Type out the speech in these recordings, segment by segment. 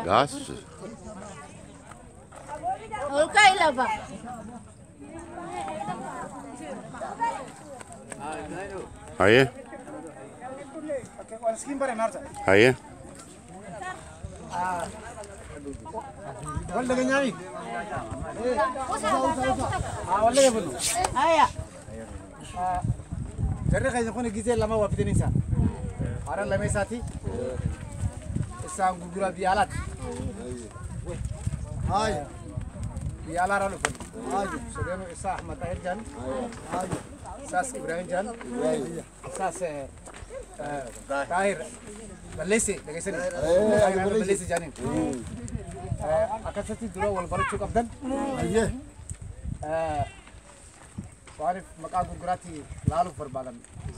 Gas. Okay, lava. Haye. Haye. ولا جنيامي ولا يبلو Aya. جري خايز يكون الجزء لما هو في الإنسان أنا لما يساتي السام جوجرا بيالات هاي بيالا رانو فن هاي سليم إسا أحمد طاهر جان هاي إساس إبراهيم جان إساس طاهر بليسي دقيسني بليسي جانين أكثرتي درا والبرد أفضل أيه وعارف مقعد جراتي لالو فربالن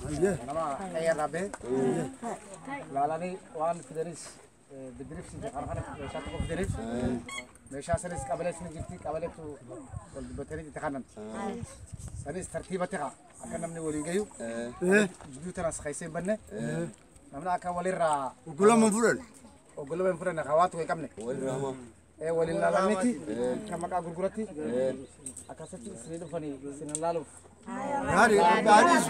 أيه نما أي رابه لالاني وان فدريس بدريس أنا مشاط بدريس مشاط سنس قبل سنة جبتي قبل تو والبتري تخانن سنس ترتيبتها أكن من ولي جيو جدو تراس خيسين بنة نمنا أكن ولي را وكلهم منفرد وقولوا من فرنا خوات ويكمل ولي لالانيتي كم مقعد جراتي أكثرتي سنين فني سنين لالو هاري بعديش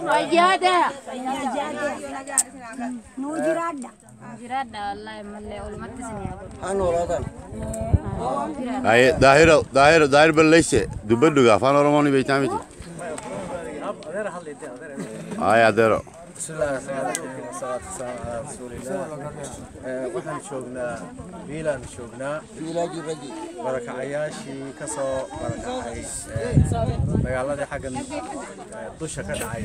Wajada. Nujirada. Jirada wallahi malle ulmat sini aku. أنا ولا Haye. Dahir belleyse. Dubeduga. Fano romani beytamiti. Haye adero. بسم الله الرحمن الرحيم والصلاة والسلام على رسول الله. waxaan joognaa Milan joognaa barakacayaashii ka soo barakacay magaalada xaggan dusha ka dhacay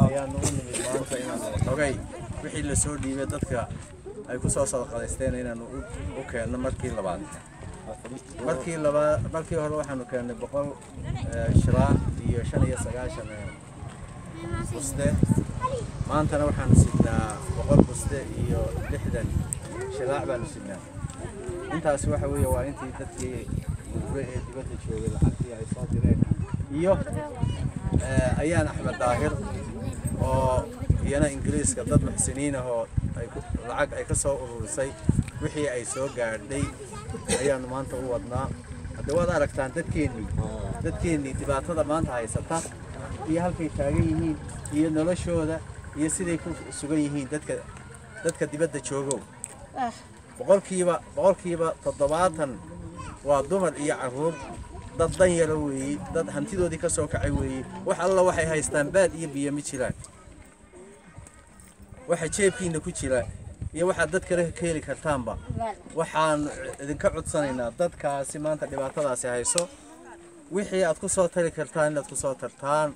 ayaanu u nimid maanta inaan xogay wixii la soo dhiibay dadka ay ku soo sadaqadeysteen inaanu u keenno markii labaad markii hore waxaanu keennay 100 shiraan iyo 95 buste maantana waxaanu sidnaa 100 buste iyo 60 shiraac baanu sidnaa intaasi waxa weeye waa intii dadkii gurbe ee dibadda joogay lacagtii ay soo direen iyo ayaan Axmed Daahir oo iyana Ingiriiska dad muxsiniin ah oo lacag ay ka soo ururisay wixii ay soo gaadhay ayaanu maanta u wadnaa hadda waad aragtaan dadkeenii dhibaatada maanta haysata iyo halkay taagan yihiin iyo noloshooda iyo siday ku sugan yihiin dadka dibadda joogo boqolkiiba 70 waa dumar iyo caruur dad dan yara weeyay dad hantidoodii ka soo kacay weeyay wax alla waxay haystaan baad iyo biyo ma jiraan waxa jeebkiina ku jira iyo waxa dad kale ka heli kartaanba waxaan idinka codsanaynaa dadkaasi maanta dhibaatadaasi hayso wixii aad ku soo tari kartaan inaad ku soo tartaan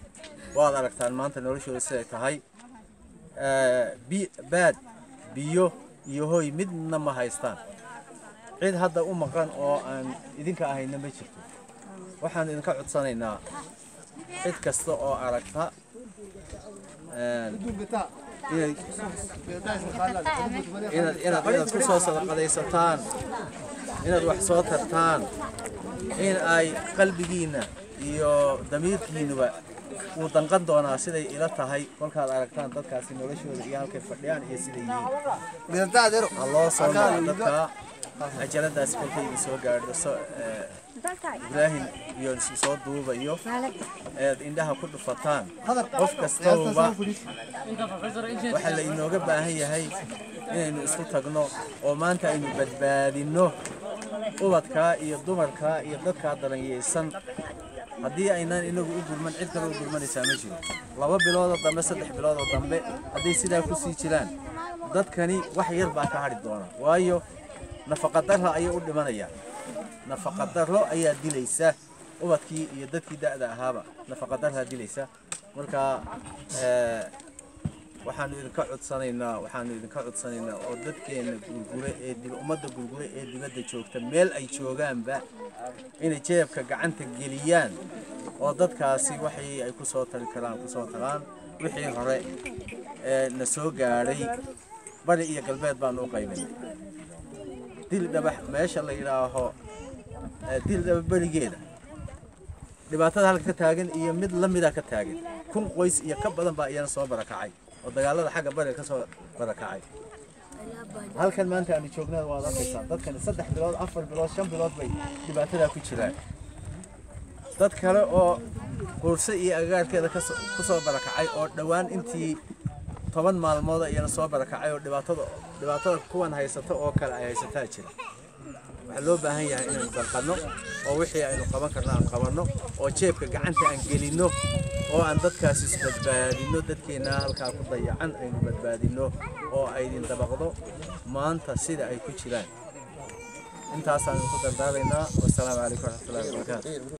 waad aragtaan maanta noloshooda siday tahay baad biyo iyo hoy midna ma haystaan cid hadda u maqan oo aan idinka ahayna ma jirto waxaan idinka codsanaynaa cid kasta oo aragta inaad ku soo sadaqadaysataan inaad wax soo tartaan in ay qalbigiina iyo damiirkiinuba uu danqan doonaa siday ila tahay kolkaad aragtaan dadkaasi noloshooda iyo halkay fadhiyaan iyo siday yihiin alloo soo noqo dadka ajaladaasi kolkay idin soo gaadho Ibrahim iyo soo duubayo eed indhaha ku dhufataan qof kastaba waxa la inooga baahan yahay inaynu isku tagno oo maanta aynu badbaadino ubadka iyo dumarka iyo dadka dalanyeysan haddii aynaan inagu u gurman cid kale u gurmanaysaa ma jiro 2 bilood oo dambe 3 bilood oo dambe haddii sidaa ku sii jiraan dadkani wax yar baa ka hadhi doona waayo nafaqa darro ayay u dhimanayaan nafaqa darro ayaa dilaysa ubadkii iyo dadkii da'da ahaaba nafaqa darro dilaysa marka waxaan idinka codsanaynaa oo dadkeena gurgure ee ummadda gurgure ee dibadda joogta meel ay joogaanba inay jeebka gacanta geliyaan oo dadkaasi waxay ay ku soo tari karaan ku soo tagaan wixii hore na soo gaadhay bari iyo galbeed baan u qaybinay dil dhabax meesha la yiraaho dil dhabax barigeeda dhibaatada halka ka taagan iyo mid la mid ah ka taagan kun qoys iyo ka badan baa iyana soo barakacay dagaalada xagga bari ka soo barakacay halkan maanta aan joognaa waa arkaysaa dadkan 3 bilood 4 bilood 5 bilood bay dhibaatada ku jiraan dad kale oo qoorse iyo agaarkeeda ka soo barakacay oo dhawaan intii 10 maalmood ayana soo barakacay oo dhibaatada kuwan haysato oo kale ay haysataa jira waxa loo baahan yahay inaan dalqano oo wixii aynu qaban karnaa aan qabanno oo jeebka gacanta aan gelino oo aan dadkaas isbadbaadino dadkeena halka ku dayacan aynu badbaadino oo ay idin dabaqdo maanta sida ay ku jiraan intaas aan ku dardaaraynaa wassalaamu calaykum wa rahmatullaahi wa barakaatuh